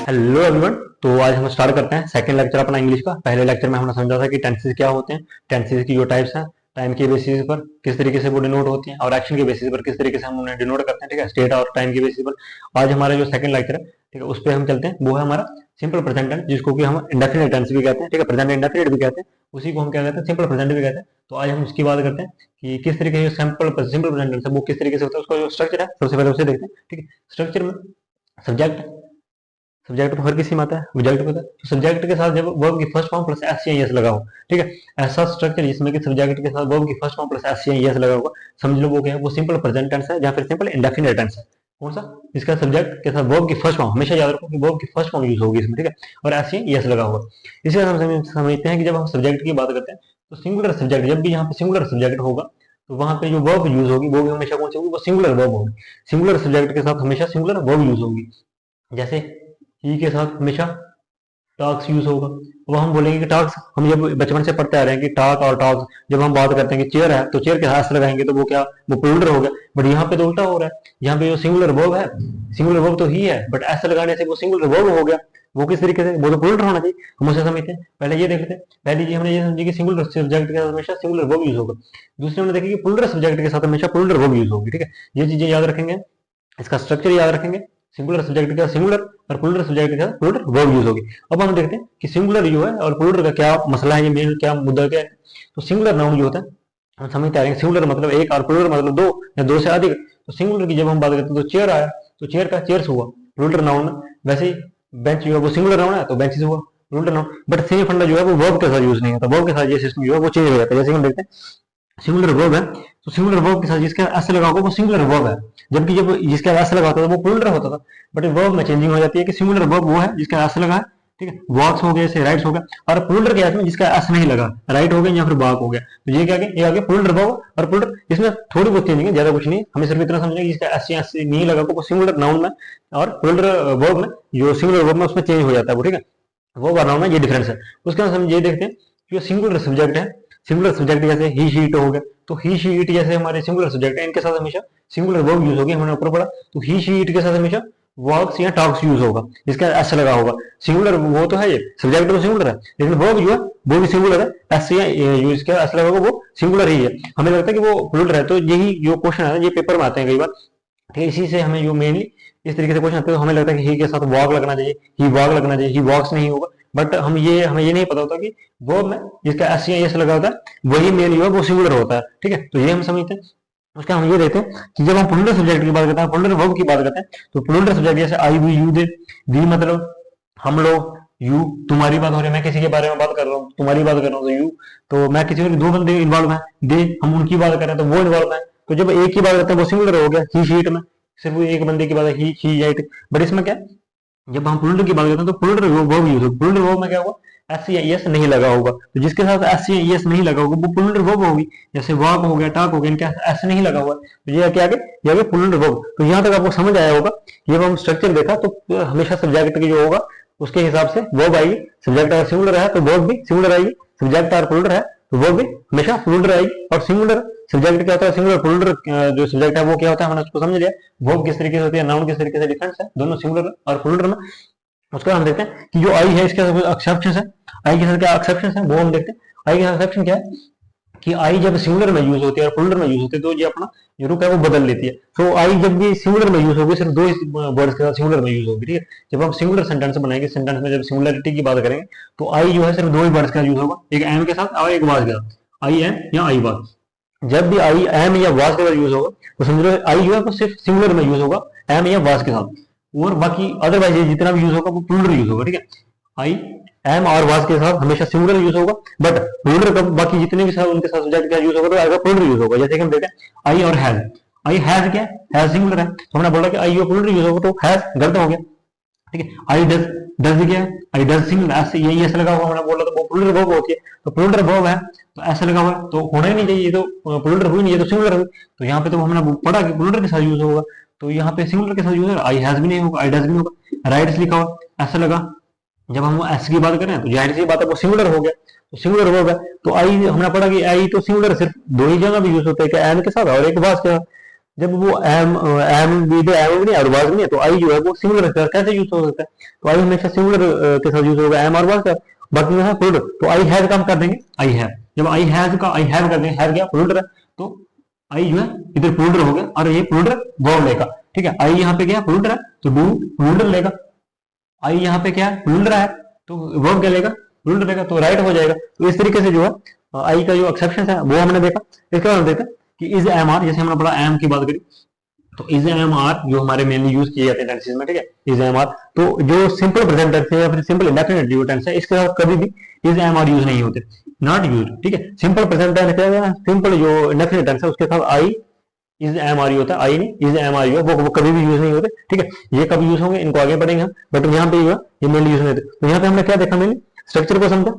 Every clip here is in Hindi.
Hello everyone. तो आज हम स्टार्ट करते हैं सेकंड लेक्चर अपना इंग्लिश का। पहले लेक्चर में हमने समझा था कि टेंसेस क्या होते हैं, टेंसेस की जो टाइप्स हैं, टाइम के बेसिस पर किस तरीके से वो डिनोट होती हैं और एक्शन के बेसिस पर किस तरीके से हम उन्हें डिनोट करते हैं। ठीक है, स्टेट और टाइम के बेसिस पर आज हमारा जो सेकंड लेक्चर है, ठीक है, उस पर हम चलते हैं। वो है हमारा सिंपल प्रेजेंट टेंस, जिसको कि हम इंडेफिनिट टेंस भी कहते हैं। ठीक है, प्रेजेंट इंडेफिनिट भी कहते हैं, उसी को हम क्या कहते हैं, सिंपल प्रेजेंट भी कहते हैं। तो आज हम उसकी बात करते हैं कि किस तरीके से सिंपल सिंपल प्रेजेंट टेंस है वो किस तरीके से होता है, उसका जो स्ट्रक्चर है सबसे पहले उसे देखते हैं। ठीक है, स्ट्रक्चर में सब्जेक्ट, सब्जेक्ट तो हर किसी में आता है, ऑब्जेक्ट में आता है। तो सब्जेक्ट के साथ जब वर्ब की फर्स्ट फॉर्म प्लस एस या एस लगा हो, ठीक है, ऐसा स्ट्रक्चर जिसमें कि सब्जेक्ट के साथ वर्ब की फर्स्ट फॉर्म प्लस एस या एस लगा होगा, समझ लो वो क्या है, वो सिंपल प्रेजेंट टेंस है या फिर सिंपल इंडेफिनिट टेंस है। कौन सा? इसका सब्जेक्ट के साथ वर्ब की फर्स्ट फॉर्म, हमेशा याद रखो कि वर्ब की फर्स्ट फॉर्म यूज होगी इसमें, ठीक है, और एस या एस लगा होगा। इसी तरह हम समझते हैं कि जब हम सब्जेक्ट की बात करते हैं तो सिंगुलर सब्जेक्ट, जब भी यहाँ पे सिंगुलर सब्जेक्ट होगा तो वहां पे जो वर्ब यूज होगी वो भी हमेशा कौन सी होगी, वो सिंगुलर वर्ब होगी। सिंगुलर सब्जेक्ट के साथ हमेशा सिंगुलर वर्ब यूज होगी। जैसे ही के साथ हमेशा टॉक्स यूज होगा। अब हम बोलेंगे कि टॉक्स, हम जब बचपन से पढ़ते आ रहे हैं कि टॉक और टॉक्स, जब हम बात करते हैं कि चेयर है तो चेयर के हाथ से लगाएंगे तो वो क्या, वो प्लूरल हो गया। बट यहाँ पे तो उल्टा हो रहा है, यहाँ पे जो सिंगुलर वर्ब है, सिंगुलर वर्ब तो ही है, बट ऐसा लगाने से वो सिंगुलर वर्ब हो गया। वो किस तरीके से, वो तो प्लूरल होना चाहिए, हम उसे समझते हैं। पहले ये देखते हैं, पहली चीज हमने ये समझी कि सिंगुलर सब्जेक्ट के साथ हमेशा सिंगुलर वर्ब यूज होगा। दूसरे हमने देखी कि प्लूरल सब्जेक्ट के साथ हमेशा प्लूरल वर्ब यूज होगी। ठीक है, ये चीजें याद रखेंगे, इसका स्ट्रक्चर याद रखेंगे। सिंगुलर सब्जेक्ट का सिंगुलर और प्लूरल सब्जेक्ट का प्लूरल वर्ब यूज होगी। अब हम देखते हैं कि सिंगुलर जो है और प्लूरल का क्या मसला है, ये मेन क्या मुद्दा क्या है। तो सिंगुलर नाउन जो होता है, हम समझते आ रहे हैं सिंगुलर मतलब एक और प्लूरल मतलब दो या दो से अधिक। तो सिंगुलर की जब हम बात करते हैं तो चेयर आया तो चेयर का चेयर्स हुआ प्लूरल नाउन में। वैसे ही बेंच जो है वो सिंगुलर नाउन है तो बेंचेस हुआ प्लूरल नाउन। बट सेम फंडा जो है वो वर्ब के साथ यूज नहीं होता, वर्ब के साथ ये सिस्टम जो है वो चेंज हो जाता है। जैसे हम देखते हैं सिंगुलर वर्ब है तो सिंगुलर वर्ब के साथ जिसका एस लगा होगा वो सिंगुलर वर्ब है, जबकि जब जिसका एस लगा होता था वो प्लूरल होता था। बट वर्ब में चेंजिंग हो जाती है कि सिंगुलर वर्ब वो है जिसका एस लगा है, ठीक है, वॉक्स हो गया, जैसे राइट्स हो गया, और प्लूरल के केस में जिसका एस नहीं लगा, राइट हो गया या फिर वॉक हो गया। तो ये क्या गया, ये आ गया प्लूरल वर्ब। और प्लूरल इसमें थोड़ी बहुत चेंजिंग है, ज्यादा कुछ नहीं है, हमें सिर्फ इतना समझना कि जिसका एस या एस नहीं लगा वो सिंगुलर नाउन में और प्लूरल वर्ब में, जो सिंगुलर वर्ब में उसमें चेंज हो जाता है वो, ठीक है, वो नाउन में ये डिफरेंस है। उसके बाद हम ये देखते हैं कि जो सिंगुलर सब्जेक्ट है, सिंगुलर सब्जेक्ट जैसे ही शी इट हो गया, तो ही शी इट जैसे हमारे सिंगुलर सब्जेक्ट है, इनके साथ हमेशा सिंगुलर वर्ब यूज होगी। हमने ऊपर पढ़ा तो ही शी इट के साथ हमेशा वर्क्स या टॉक्स यूज होगा, जिसका एस लगा होगा। सिंगुलर वो तो है, ये सब्जेक्ट तो सिंगुलर है, लेकिन वर्ब जो है वो भी सिंगुलर है, एस या यूज का एस लगा होगा वो सिंगुलर ही है। हमें लगता है कि वो प्लूरल है, तो यही जो क्वेश्चन है ये पेपर में आते हैं कई बार, ठीक है। इसी से हमें जो मेनली इस तरीके से क्वेश्चन आते हैं, तो हमें लगता है कि ही के साथ वॉक लगना चाहिए, ही वॉक लगना चाहिए, ही वॉक्स नहीं होगा। बट हमें ये नहीं पता होता कि वर्ब में जिसका एस या एस लगा होता है वही मेन जो है वो सिंगुलर होता है, ठीक है। तो ये हम समझते हैं। उसका हम ये देखते हैं कि जब हम प्लूरल सब्जेक्ट की बात करते हैं, प्लूरल वर्ब की बात करते हैं, तो प्लूरल सब्जेक्ट जैसे आई वी यू दे, वी मतलब हम लोग, यू तुम्हारी बात हो रही है, मैं किसी के बारे में बात कर रहा हूँ, तुम्हारी बात कर रहा हूँ तो यू, तो मैं किसी दो बंदे इन्वॉल्व है, दे हम उनकी बात कर रहे हैं तो वो इन्वॉल्व है। तो जब एक की बात करते हैं वो सिंगुलर हो गया, ही शीट में सिर्फ एक बंदे की बात है, ही शी इट। बट इसमें क्या, जब हम प्लूरल की बात करते हैं तो प्लूरल वर्ब यूज होगा, प्लूरल वर्ब में क्या होगा, एस या एस नहीं लगा होगा, तो जिसके साथ एस या एस नहीं लगा होगा वो प्लूरल वर्ब होगी। जैसे वॉक हो गया, टॉक हो गया, इनके एस नहीं लगा हुआ, तो ये क्या आगे, ये आगे प्लूरल वर्ब। तो यहाँ तक आपको समझ आया होगा। जब हम स्ट्रक्चर देखा तो हमेशा सब्जेक्ट की जो होगा उसके हिसाब से वर्ब आएगी। सब्जेक्ट अगर सिंगुलर है तो वर्ब भी सिंगुलर आएगी, सब्जेक्ट अगर प्लूरल है तो वर्ब भी हमेशा प्लूरल आएगी। और सिंगुलर सब्जेक्ट क्या होता है, सिंगुलर प्लूरल जो सब्जेक्ट है वो क्या होता है, हमने उसको समझ लिया। वर्ब किस तरीके से होती है, नाउन किस तरीके से, डिफरेंस है दोनों सिंगुलर और प्लूरल में। उसका हम देखते हैं कि जो आई है इसके एक्सेप्शन है, आई के साथ क्या एक्सेप्शन है वो हम देखते हैं। आई के साथ एक्सेप्शन क्या है कि आई जब सिंगुलर में यूज होती है और प्लूरल में यूज होती है तो ये अपना जो रुख है वो बदल लेती है। तो आई जब भी सिंगुलर में यूज होगी, सिर्फ दो वर्ड्स के साथ सिंगुलर में यूज होगी, ठीक है। जब हम सिंगुलर सेंटेंस बनाएंगे, सेंटेंस में जब सिंगुलरिटी की बात करेंगे तो आई जो है सिर्फ दो ही वर्ड्स का यूज होगा, एक एम के साथ और एक वाज के साथ, आई एम या आई वाज। जब भी आई एम या वाज के साथ यूज होगा तो समझ लो आई जो है वो सिर्फ सिंगुलर में यूज होगा, एम या वाज के साथ, और बाकी अदरवाइज जितना भी यूज होगा वो प्लूरल यूज होगा, ठीक है। आई एम और वाज के साथ हमेशा सिंगुलर यूज होगा, बट प्लूरल का बाकी जितने भी साथ उनके साथ सब्जेक्ट का यूज होगा तो आएगा प्लूरल यूज होगा। जैसे कि हम देखते हैं आई और हैज, आई हैज क्या है, सिंगुलर है, तो हमने बोला कि आई और प्लूरल यूज होगा तो हैज गलत हो गया, ठीक है। आई डज, डज क्या है, आई डज सिंगुलर, ऐसे यही ऐसे लगा हुआ, हमने बोला तो वो प्लूरल वर्ब होती है, तो प्लूरल वर्ब है तो ऐसे लगा हुआ है तो होना ही नहीं चाहिए, ये तो प्लूरल हुई नहीं, ये तो सिंगुलर हुई। तो यहाँ पे तो हमने पढ़ा कि प्लूरल के साथ यूज होगा, तो यहाँ पे सिंगुलर के साथ यूज होगा, आई हैज भी नहीं होगा, आई डज भी होगा। राइट्स लिखा हुआ ऐसा लगा, जब हम एस की बात करें तो जाहिर सी बात है वो सिंगुलर हो गया, तो सिंगुलर वर्ब है। तो आई हमने पढ़ा कि आई तो सिंगुलर सिर्फ दो ही जगह भी यूज होता है, एम के साथ और एक वाज के साथ। जब वो एम भी दे, एम भी नहीं और वाज भी नहीं है, तो आई जो है वो सिंगुलर कैसे यूज हो सकता है? तो आई हमेशा सिंगुलर के साथ यूज होगा, एम और वाज का। बाकी में है प्लूरल, तो आई हैव का हम कर देंगे आई हैव। जब आई हैव का आई हैव कर देंगे, हैव क्या प्लूरल है, तो आई जो है इधर प्लूरल हो गया और ये प्लूरल वर्ब लेगा। ठीक है, आई यहाँ पे क्या प्लूरल है, तो डू प्लूरल लेगा। आई यहाँ पे क्या है प्लूरल है, तो वर्ब क्या लेगा प्लूरल लेगा, तो राइट हो जाएगा। तो इस तरीके से जो है आई का जो एक्सेप्शन है वो हमने देखा। इसके बाद हम देखते हैं कि इज एम आर, जैसे हमने पढ़ा एम की बात करी, तो इज एम आर जो हमारे मेनली यूज किए जाते हैं टेंसेस में। ठीक है, इज एम आर, तो जो सिंपल प्रेजेंट टेंस है या फिर सिंपल इंडेफिनिट टेंस है, इसके साथ कभी भी इज एम आर यूज नहीं होते, नॉट यूज। ठीक है, सिंपल प्रेजेंट टेंस है, सिंपल जो इंडेफिनिट टेंस है उसके साथ I is am are you होता है, आई नहीं इज एम आर यू, वो कभी भी यूज नहीं होते। ठीक है, ये कब यूज होंगे इनको आगे पढ़ेंगे हम, बट यहाँ पे ये मेनली यूज नहीं होते। तो यहाँ पे हमने क्या देखा, मेनली स्ट्रक्चर को समझा,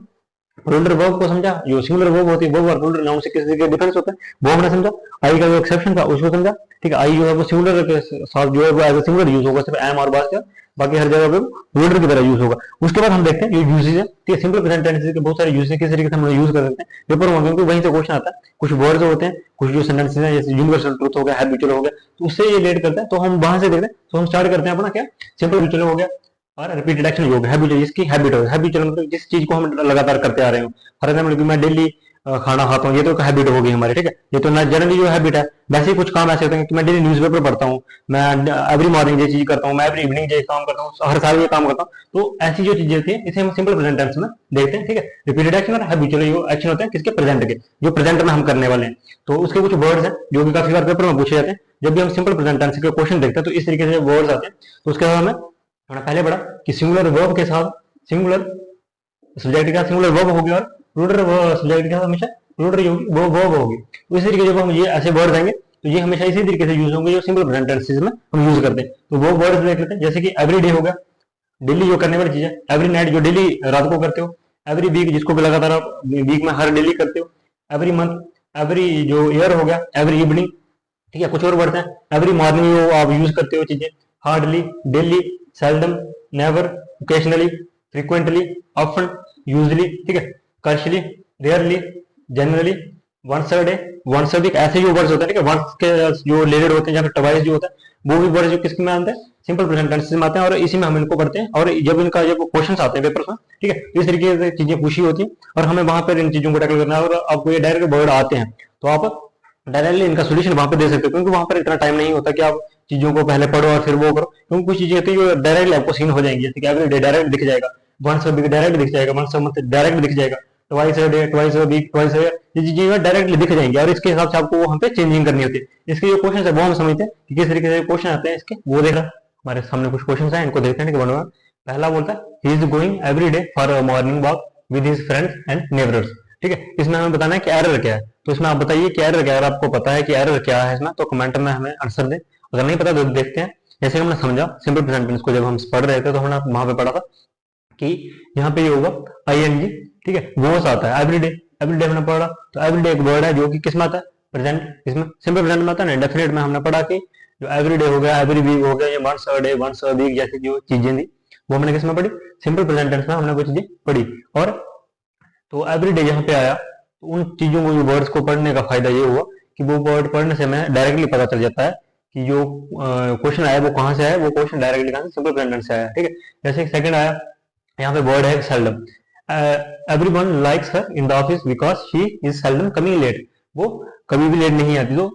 प्लूरल वर्ब को समझा, जो सिंगुलर वर्ब होती है वर्ब और प्लूरल नाउन से किस तरीके डिफरेंस होता है वो हमने समझा, आई का जो एक्सेप्शन था उसको समझा। ठीक है, आई जो है वो सिंगुलर के साथ जो है वो एज ए सिंगुलर यूज होगा सिर्फ एम और बास का, बाकी हर जगह पे प्लूरल की तरह यूज होगा। उसके बाद हम देखते हैं ये यूजेज है। ठीक है, सिंपल प्रेजेंट टेंस के बहुत सारे यूजेज किस तरीके से हम यूज कर सकते हैं पेपर में, क्योंकि वहीं से क्वेश्चन आता है। कुछ वर्ड्स होते हैं, कुछ जो सेंटेंसेस हैं जैसे यूनिवर्सल ट्रूथ हो गया, हैबिचुअल हो गया, तो उससे ये रिलेट करता है, तो हम वहां से देखते हैं। तो हम स्टार्ट करते हैं अपना क्या सिंपल हैबिचुअल हो गया और रिपीटेड एक्शन योग हैबिट, जिसकी हैबिट हो, हैबिचुअल मतलब जिस चीज को हम लगातार करते आ रहे हो। फॉर एग्जाम्पल कि मैं डेली खाना खाता हूँ, ये तो हैबिट होगी हमारी। ठीक है, ये तो जनरली जो हैबिट है। वैसे ही कुछ काम ऐसे होते हैं कि मैं डेली न्यूज़पेपर पढ़ता हूँ, मैं एवरी मॉर्निंग ये चीज करता हूँ, मैं एवरी इवनिंग ये काम करता हूँ, हर साल ये काम करता हूँ। तो ऐसी जो चीजें होती है इसे हम सिंपल प्रेजेंट टेंस में देखते हैं। ठीक है, रिपीटेड एक्शन और हैबिचुअल एक्शन होते हैं किसके प्रेजेंट के, जो प्रेजेंट में हम करने वाले हैं। तो उसके कुछ वर्ड्स हैं जो कि काफी बार पेपर में पूछे जाते हैं। जब भी हम सिंपल प्रेजेंट टेंस के क्वेश्चन देखते हैं तो इस तरीके से वर्ड्स आते हैं। तो उसके बाद हमें हमने पहले पढ़ा कि सिंगुलर वर्ब के साथ सिंगुलर सब्जेक्ट का सिंगुलर वर्ब होगी और प्लूरल सब्जेक्ट के साथ हमेशा प्लूरल होगी, वो वर्ब होगी। तो इसी तरीके से जब हम ये ऐसे वर्ड आएंगे तो ये हमेशा इसी तरीके से यूज होंगे जो सिंपल प्रेजेंट टेंसेस में हम यूज करते हैं। तो वो वर्ड देख लेते हैं, जैसे कि एवरी डे हो गया, डेली जो करने वाली चीज है। एवरी नाइट जो डेली रात को करते हो। एवरी वीक जिसको भी लगातार आप वीक में हर डेली करते हो। एवरी मंथ, एवरी जो ईयर हो गया, एवरी इवनिंग। ठीक है, कुछ और वर्ड हैं, एवरी मॉर्निंग वो आप यूज करते हो चीजें, hardly, daily, seldom, never, occasionally, frequently, often, usually. ठीक है, scarcely, rarely, generally, once a day, once a week, ऐसे जो वर्ड्स होते हैं। ठीक है, वंस के जो रिलेटेड होते हैं या फिर ट्वाइस जो होता है वो भी वर्ड जो किसमें आते हैं सिंपल प्रेजेंट टेंस में आते हैं, और इसी में हम इनको पढ़ते हैं। और जब क्वेश्चन आते हैं पेपर में, ठीक है, इस तरीके से चीजें पूछी होती हैं और हमें वहां पर इन चीजों को टैकल करना है। और आपको ये डायरेक्ट वर्ड आते हैं तो आप डायरेक्टली इनका सोल्यूशन वहां पे दे सकते हो, क्योंकि वहां पर इतना टाइम नहीं होता कि आप चीजों को पहले पढ़ो और फिर वो करो। क्योंकि कुछ चीजें होती है जो डायरेक्टली आपको सीन हो जाएंगी, जैसे कि एवरी डे डायरेक्ट दिख जाएगा, वंस अ वीक डायरेक्ट दिख जाएगा, वंस अ मंथ डायरेक्ट दिख जाएगा, twice a day, twice a week, twice a year, ये चीजें डायरेक्टली दिख जाएंगी और इसके हिसाब से आपको वहां पे चेंजिंग करनी होती है। इसके जो क्वेश्चन है वो हम समझते हैं कि किस तरीके से क्वेश्चन आते हैं इसके, वो देख रहा हमारे सामने कुछ क्वेश्चन है, इनको देखते हैं कि बनवा। पहला बोलता है he is going every day for a morning walk with his friends and neighbours. ठीक है, इसमें हमें बताना है कि एरर क्या है। तो इसमें आप बताइए कि एरर क्या है, अगर आपको पता है कि एरर क्या है इसमें तो कमेंट में हमें आंसर दें, अगर नहीं पता तो देखते हैं। जैसे हमने समझा सिंपल प्रेजेंट टेंस को जब हम पढ़ रहे थे तो हमने वहां पे पढ़ा था कि यहाँ पे ये होगा आईएनजी। ठीक है, वोस आता है एवरीडे, एवरीडे हमने पढ़ा। तो एवरीडे एक वर्ड है जो कि किसमें आता है प्रेजेंट, इसमें सिंपल प्रेजेंट में आता है ना। डेफिनेट में हमने पढ़ा कि जो एवरीडे हो गया, एवरी वीक हो गया, ये once a day, once a week जैसी जो चीजें थी वो हमने किसमें पढ़ी सिंपल प्रेजेंट टेंस में हमने वो चीजें पढ़ी। और तो एवरीडे यहाँ पे आया तो उन चीजों को वर्ड्स को पढ़ने का फायदा ये हुआ कि वो वर्ड पढ़ने से हमें डायरेक्टली पता चल जाता है कि जो क्वेश्चन आया वो कहाँ से आया, वो क्वेश्चन डायरेक्टली कहाँ से सिंपल प्रेजेंट टेंस से आया। ठीक है, जैसे सेकंड आया यहाँ पे वर्ड है seldom. Everyone likes her in the office because she is seldom coming late. वो कभी भी लेट नहीं आती, तो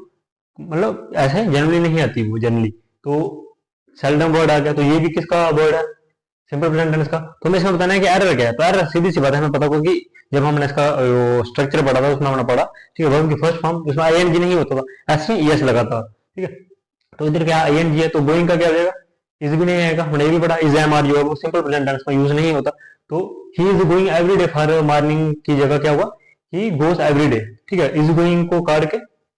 मतलब ऐसे जनरली नहीं आती वो जनरली। तो सेल्डम वर्ड आ गया, तो ये भी किसका वर्ड है सिंपल प्रेजेंट टेंस का। तो हमें इसमें बताना है कि एरर क्या है। तो एरर सीधी सी बात है, हमें पता होगी जब हमने इसका स्ट्रक्चर पढ़ा था उसमें हमने पढ़ा, ठीक है, वर्ब की फर्स्ट फॉर्म उसमें आईएनजी नहीं होता था, एस में ईएस लगा था। ठीक है, तो इधर क्या आईएनजी है तो गोइंग का क्या हो जाएगा, इज भी नहीं आएगा, हमने ये भी पढ़ा इज एम आर जो है वो सिंपल प्रेजेंट टेंस में यूज नहीं होता। तो he is going every day for morning की जगह क्या हुआ ही गोस एवरी डे। ठीक है, इज गोइंग को काट के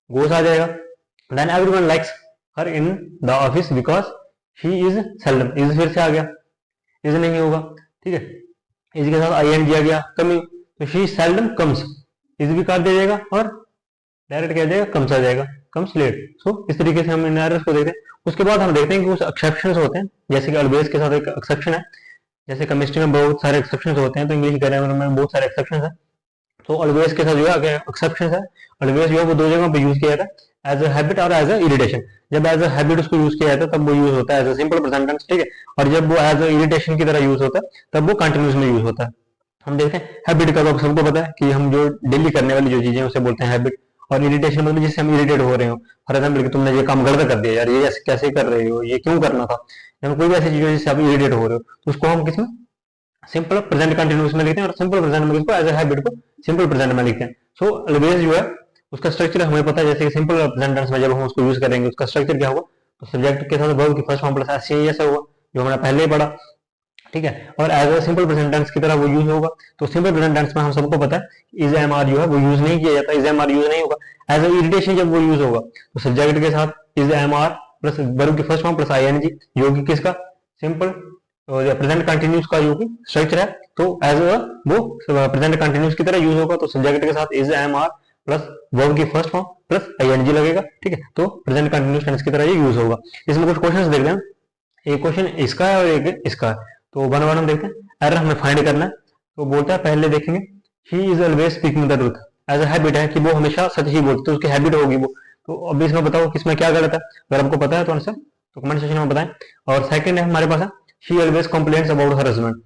गोस आ जाएगा। Then everyone likes her in the office because she is seldom, is फिर से आ गया, इज नहीं होगा। ठीक है, इज के साथ आईएनजी आ गया कमिंग, तो शी सेल्डम कम्स, इज भी काट दिया जाएगा और डायरेक्ट क्या जाएगा कम्स आ जाएगा, कम्स लेट। सो इस तरीके से हम इन एरर्स को देखते हैं। उसके बाद हम देखते हैं कि कुछ एक्सेप्शंस होते हैं, जैसे कि ऑलवेज के साथ एक एक्सेप्शन है। जैसे केमिस्ट्री में बहुत सारे एक्सेप्शंस होते हैं, तो इंग्लिश ग्रामर में बहुत सारे एक्सेप्शंस है। तो ऑलवेज के साथ जो है एक्सेप्शन है, ऑलवेज जो है वो दो जगह पे यूज किया जाता है, एज अ हैबिट और एज अ इरिटेशन। जब एज अ हैबिट उसको यूज किया जाता है तब वो यूज होता है as a simple present tense, ठीक है। और जब वो एज अ इरिटेशन की तरह यूज होता है तब वो कंटिन्यूस में यूज होता है। हम देखते हैं हैबिट का तो सबको पता है कि हम जो डेली करने वाली जो चीजें हैं उसे बोलते हैं हैबिट। और इरिटेशन मतलब जिससे हम इरिटेट हो रहे हो, फॉर एग्जाम्पल कि तुमने ये काम गलत कर दिया यार, ये कैसे कर रहे हो, ये क्यों करना था, या कोई भी ऐसी चीज है जिससे आप इरिटेट हो रहे हो, तो उसको हम किसमें सिंपल प्रेजेंट कंटिन्यूस में लिखते हैं, और सिंपल प्रेजेंट में किसको एज ए हैबिट को सिंपल प्रेजेंट में लिखते हैं। सो ऑलवेज जो है उसका स्ट्रक्चर हमें पता है, जैसे कि सिंपल प्रेजेंट टेंस में जब हम उसको यूज करेंगे उसका स्ट्रक्चर क्या होगा, तो सब्जेक्ट के साथ वर्ब की फर्स्ट फॉर्म प्लस एस होगा, जो हमने पहले ही पढ़ा, ठीक है। और as a simple present tense की तरह वो यूज होगा। तो सिंपल प्रेजेंट टेंस में हम सबको पता है इज एम आर जो है वो यूज नहीं किया जाता, इज एम आर यूज नहीं होगा। एज अ इरिटेशन जब वो यूज होगा तो सब्जेक्ट के साथ is am are plus verb की first form plus I N G, जो कि किसका सिंपल प्रेजेंट कंटिन्यूस का जो कि स्ट्रक्चर है, तो एज अ वो प्रेजेंट कंटिन्यूस की तरह यूज होगा। तो सब्जेक्ट के साथ is am are plus verb की first form plus I N G लगेगा, ठीक है। तो प्रेजेंट कंटिन्यूस टेंस की तरह ये यूज होगा। इसमें कुछ क्वेश्चंस देख रहे हैं, एक क्वेश्चन इसका है और एक इसका है, तो वन वन हम देखते हैं। एरर हमें फाइंड करना है, तो बोलता है पहले देखेंगे he is always speaking the truth, as a habit है कि वो हमेशा सच ही बोलते, तो उसकी हैबिट होगी वो। तो अब इसमें बताओ किसमें क्या गलत है, अगर आपको पता है तो आंसर तो कमेंट सेक्शन में बताएं। और सेकंड है हमारे पास है she always complains about her husband,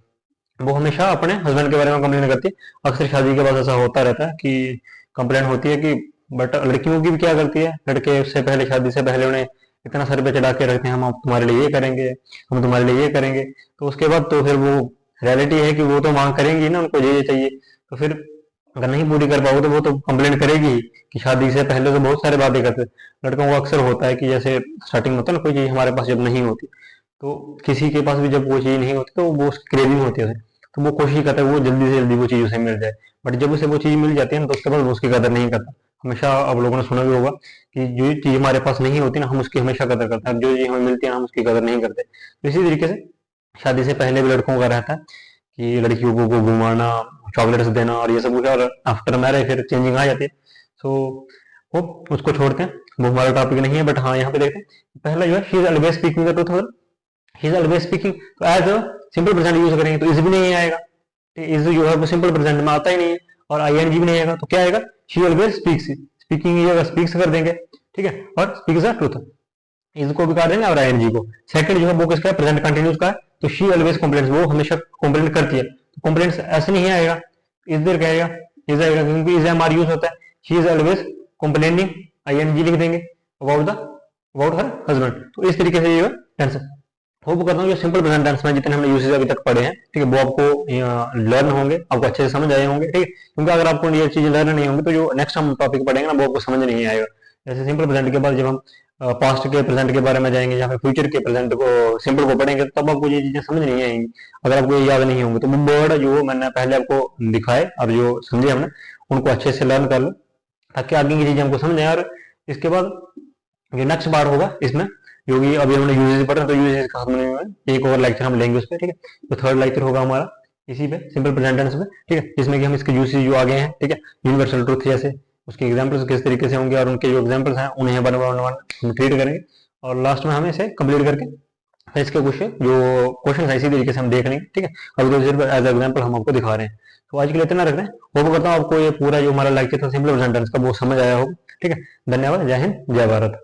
वो हमेशा अपने हस्बैंड के बारे में कंप्लेन करती है। अक्सर शादी के बाद ऐसा होता रहता है कि कंप्लेन होती है कि, बट लड़कियों की भी क्या गलती है, लड़के उससे पहले शादी से पहले उन्हें इतना सर पे चढ़ा के रखते हैं, हम अब तुम्हारे लिए ये करेंगे, हम तुम्हारे लिए ये करेंगे, तो उसके बाद तो फिर वो रियलिटी है कि वो तो मांग करेंगी ना, उनको ये चाहिए, तो फिर अगर नहीं पूरी कर पाओगे तो वो तो कंप्लेन करेगी ही कि शादी से पहले तो बहुत सारे बातें करते। लड़कों को अक्सर होता है कि जैसे स्टार्टिंग में होता है ना, कोई चीज हमारे पास जब नहीं होती, तो किसी के पास भी जब वो चीज नहीं होती तो वो क्रेविंग होती है, तो वो कोशिश करता है वो जल्दी से जल्दी वो चीज उसे मिल जाए। बट जब उसे वो चीज मिल जाती है ना तो उसके बाद वो उसकी कदर नहीं करता। हमेशा आप लोगों ने सुना भी होगा कि जो चीज हमारे पास नहीं होती ना हम उसकी हमेशा कदर करते हैं, जो चीज हमें मिलती है हम उसकी कदर नहीं करते। तो इसी तरीके से शादी से पहले भी लड़कों का रहता है कि लड़कियों को घुमाना, चॉकलेट्स देना और ये सब कुछ, और आफ्टर मैरिज फिर चेंजिंग आ जाती है। सो वो उसको छोड़ते हैं, वो हमारा टॉपिक नहीं है। बट हाँ यहाँ पे देखते हैं पहला जो है she is always speaking the truth, he is always speaking, तो as a simple present use करेंगे तो इज भी नहीं आएगा, इज जो है वो सिंपल प्रेजेंट में आता ही नहीं है, और आई एन जी भी नहीं आएगा, तो क्या आएगा शी ऑलवेज स्पीक्स, स्पीकिंग की जगह स्पीक्स कर देंगे, ठीक है। और स्पीक्स द ट्रूथ इसको भी काट देंगे और आई एन जी को। सेकंड जो है वो किसका है, प्रेजेंट कंटिन्यूस का है, तो शी ऑलवेज कंप्लेंट्स, वो हमेशा कंप्लेंट करती है, तो कंप्लेंट्स ऐसे नहीं आएगा, इज देर क्या आएगा, इज आएगा, क्योंकि इज एम आर यूज होता है। She is always complaining, I N G लिख देंगे अबाउट हर हस्बैंड। तो इस तरीके से ये टेंस होप करता हूँ जो सिंपल प्रेजेंट टेंस में जितने हमने यूसेज अभी तक पढ़े हैं, ठीक है, वो आपको लर्न होंगे, आपको अच्छे से समझ आए होंगे, ठीक है। क्योंकि अगर आपको ये चीजें लर्न नहीं होंगी तो जो नेक्स्ट हम टॉपिक पढ़ेंगे ना वो आपको समझ नहीं आएगा। जैसे सिंपल प्रेजेंट के बाद जब हम पास्ट के प्रेजेंट के बारे में जाएंगे या फिर फ्यूचर के प्रेजेंट को सिंपल को पढ़ेंगे तब आपको ये चीजें समझ नहीं आएंगी, अगर आपको ये याद नहीं होंगे। तो वो वर्ड जो मैंने पहले आपको दिखाए और जो समझे हमने उनको अच्छे से लर्न कर लो, ताकि आगे की चीजें हमको समझ आए। और इसके बाद जो नेक्स्ट बार होगा इसमें, क्योंकि अभी हमने यूजेस पढ़ा तो यूजेस का हमने एक और लेक्चर हम लेंगे उस पर, ठीक है। तो थर्ड लेक्चर होगा हमारा इसी पे सिंपल प्रेजेंट टेंस पे, ठीक है, जिसमें कि हम इसके यूसेज जो आगे हैं, ठीक है, यूनिवर्सल ट्रूथ जैसे उसके एग्जांपल्स किस तरीके से होंगे और उनके जो एग्जांपल्स हैं उन्हें वन वन वन हम ट्रीट करेंगे, और लास्ट में हम इसे कंप्लीट करके फिर इसके कुछ जो क्वेश्चन है इसी तरीके से हम देख लेंगे, ठीक है। अभी तो सिर्फ एज एग्जाम्पल हम आपको दिखा रहे हैं। तो आज के लिए इतना रखते हैं, होप करता हूँ आपको ये पूरा जो हमारा लेक्चर था सिंपल प्रेजेंट टेंस का वो समझ आया होगा, ठीक है। धन्यवाद, जय हिंद, जय भारत।